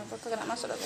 Apa kena masuk apa?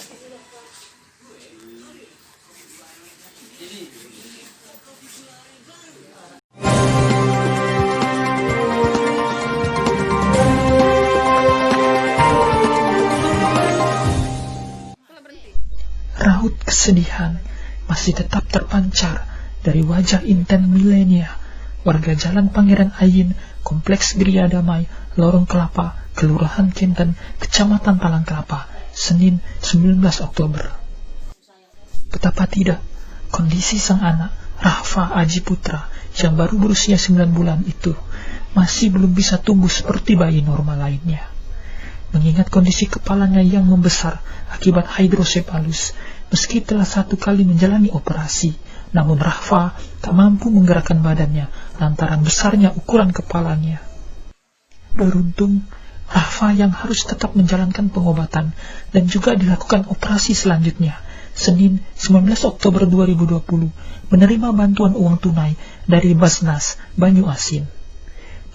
Raut kesedihan masih tetap terpancar dari wajah Intan Milenia, warga Jalan Pangeran Ayin, Kompleks Gria Damai, Lorong Kelapa, Kelurahan Kenten, Kecamatan Talang Kelapa, Senin 19 Oktober. Betapa tidak, kondisi sang anak, Rahfa Aji Putra, yang baru berusia 9 bulan itu, masih belum bisa tumbuh seperti bayi normal lainnya. Mengingat kondisi kepalanya yang membesar akibat hidrosepalus, meski telah 1 kali menjalani operasi, namun Rahfa tak mampu menggerakkan badannya lantaran besarnya ukuran kepalanya. Beruntung, Rahfa yang harus tetap menjalankan pengobatan dan juga dilakukan operasi selanjutnya, Senin 19 Oktober 2020, menerima bantuan uang tunai dari Basnas Banyuasin.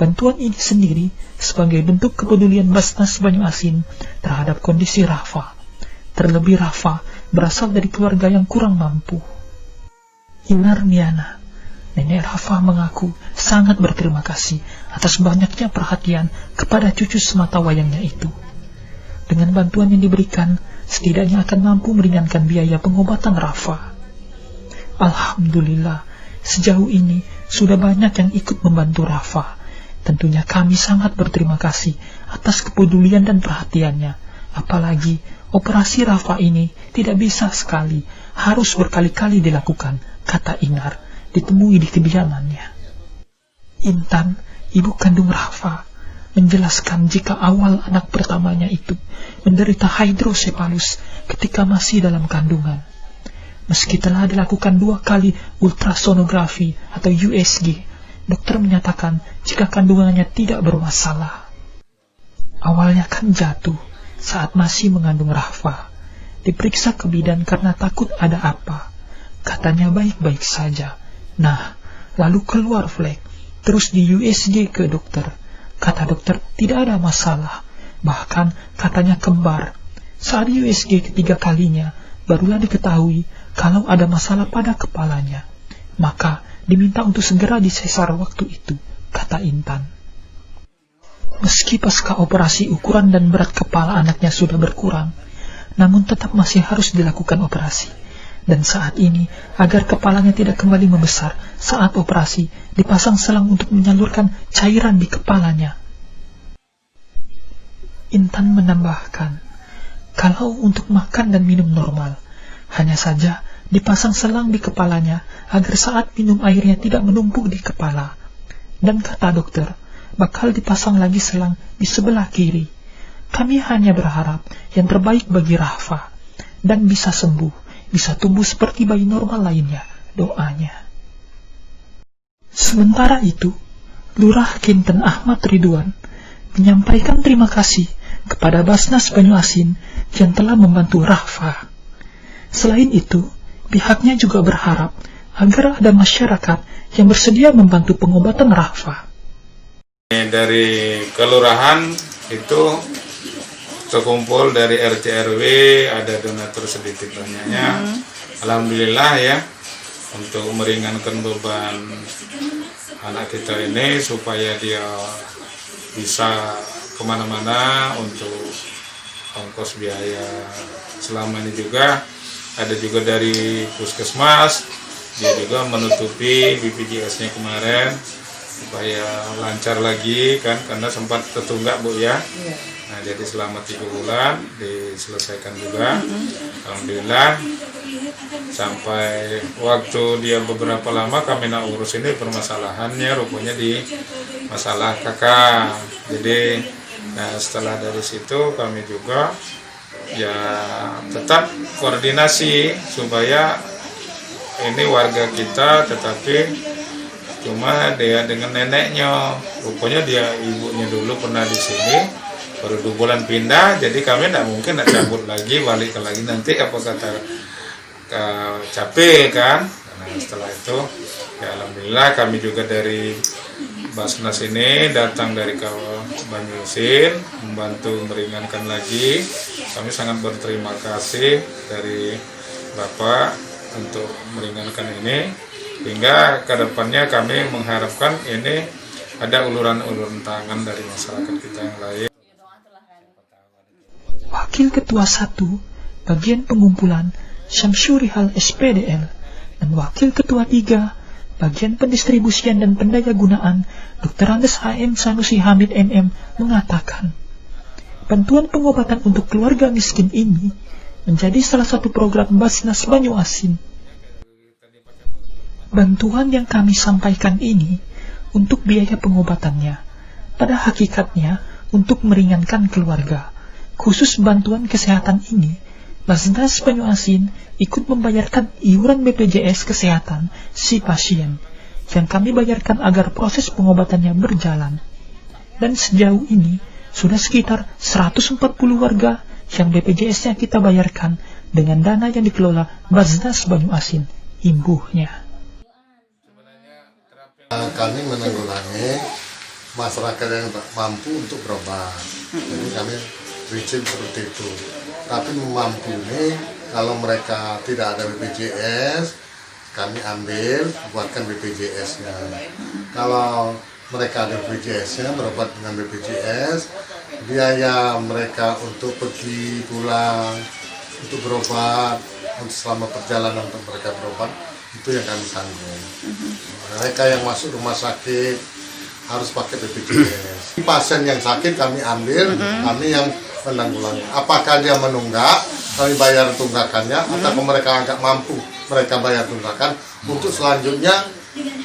Bantuan ini sendiri sebagai bentuk kepedulian Basnas Banyuasin terhadap kondisi Rahfa. Terlebih Rahfa berasal dari keluarga yang kurang mampu. Inar Miana, nenek Rahfa mengaku sangat berterima kasih atas banyaknya perhatian kepada cucu semata wayangnya itu. Dengan bantuan yang diberikan, setidaknya akan mampu meringankan biaya pengobatan Rahfa. Alhamdulillah, sejauh ini sudah banyak yang ikut membantu Rahfa. Tentunya kami sangat berterima kasih atas kepedulian dan perhatiannya. Apalagi operasi Rahfa ini tidak bisa sekali, harus berkali-kali dilakukan, kata Inar, ditemui di kediamannya. Intan, ibu kandung Rahfa, menjelaskan jika awal anak pertamanya itu menderita hidrosepalus ketika masih dalam kandungan. Meski telah dilakukan 2 kali ultrasonografi atau USG, dokter menyatakan jika kandungannya tidak bermasalah. Awalnya kan jatuh saat masih mengandung Rahfa. Diperiksa ke bidan karena takut ada apa. Katanya baik-baik saja. Nah, lalu keluar flek. Terus di USG ke dokter. Kata dokter tidak ada masalah. Bahkan katanya kembar. Saat USG ketiga kalinya, barulah diketahui kalau ada masalah pada kepalanya. Maka diminta untuk segera disesar waktu itu, kata Intan. Meski pasca operasi ukuran dan berat kepala anaknya sudah berkurang, namun tetap masih harus dilakukan operasi. Dan saat ini, agar kepalanya tidak kembali membesar saat operasi, dipasang selang untuk menyalurkan cairan di kepalanya. Intan menambahkan, kalau untuk makan dan minum normal, hanya saja dipasang selang di kepalanya agar saat minum airnya tidak menumpuk di kepala. Dan kata dokter, bakal dipasang lagi selang di sebelah kiri. Kami hanya berharap yang terbaik bagi Rahfa dan bisa sembuh, bisa tumbuh seperti bayi normal lainnya, doanya. Sementara itu, Lurah Kenten Ahmad Ridwan menyampaikan terima kasih kepada Basnas Banyuasin yang telah membantu Rahfa. Selain itu, pihaknya juga berharap agar ada masyarakat yang bersedia membantu pengobatan Rahfa. Dari kelurahan itu terkumpul dari RT RW, ada donatur sedikit banyaknya. Alhamdulillah ya, untuk meringankan beban anak kita ini supaya dia bisa kemana-mana untuk ongkos biaya. Selama ini juga ada juga dari puskesmas, dia juga menutupi BPJS-nya kemarin supaya lancar lagi kan, karena sempat tertunggak Bu ya. Nah jadi selama 3 bulan diselesaikan juga. Alhamdulillah sampai waktu dia beberapa lama kami nak urus ini permasalahannya rupanya di masalah kakak. Jadi nah setelah dari situ kami juga ya tetap koordinasi supaya ini warga kita, tetapi cuma dia dengan neneknya, rupanya dia ibunya dulu pernah di sini, baru 2 bulan pindah, jadi kami tidak mungkin nak cabut lagi, balik lagi nanti apa kata capek kan. Nah setelah itu ya alhamdulillah kami juga dari Basnas ini datang dari Banyuasin membantu meringankan lagi. Kami sangat berterima kasih dari Bapak untuk meringankan ini, hingga kedepannya kami mengharapkan ini ada uluran-uluran tangan dari masyarakat kita yang lain. Wakil Ketua 1 Bagian Pengumpulan Syamsurihal SPDL dan Wakil Ketua 3 Bagian Pendistribusian dan Pendayagunaan Dr. Andes AM Sanusi Hamid MM mengatakan, bantuan pengobatan untuk keluarga miskin ini menjadi salah satu program Basnas Banyuasin. Bantuan yang kami sampaikan ini untuk biaya pengobatannya, pada hakikatnya untuk meringankan keluarga. Khusus bantuan kesehatan ini, Basnas Banyuasin ikut membayarkan iuran BPJS Kesehatan si pasien yang kami bayarkan agar proses pengobatannya berjalan. Dan sejauh ini sudah sekitar 140 warga yang BPJS-nya kita bayarkan dengan dana yang dikelola Basnas Banyuasin, imbuhnya. Kami menanggulangi masyarakat yang tak mampu untuk berobat. Jadi kami prinsip seperti itu. Tapi mampu ini, kalau mereka tidak ada BPJS, kami ambil, buatkan BPJS-nya. Kalau mereka ada BPJS-nya, berobat dengan BPJS, biaya mereka untuk pergi pulang, untuk berobat, untuk selama perjalanan untuk mereka berobat, itu yang kami tanggung. Mereka yang masuk rumah sakit harus pakai BPJS. Pasien yang sakit kami ambil, kami yang menanggulangi. Apakah dia menunggak, kami bayar tunggakannya, atau mereka nggak mampu, mereka bayar tunggakan. Untuk selanjutnya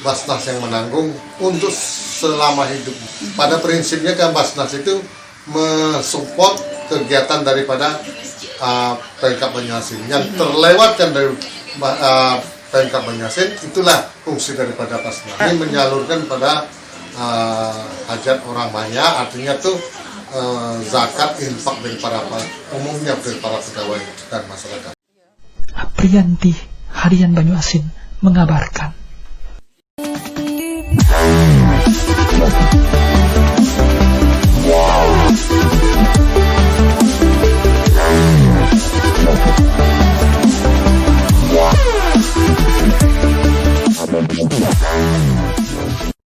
Basnas yang menanggung untuk selama hidup. Pada prinsipnya kan Basnas itu mensupport kegiatan daripada Pemkab Banyuasin. Yang terlewatkan dari Pemkab Banyuasin, itulah fungsi daripada Basnas. Ini menyalurkan pada hajat orang banyak, artinya tuh zakat infak dari para umumnya dari para pegawai dan masyarakat. Aprianti Harian Banyuasin mengabarkan.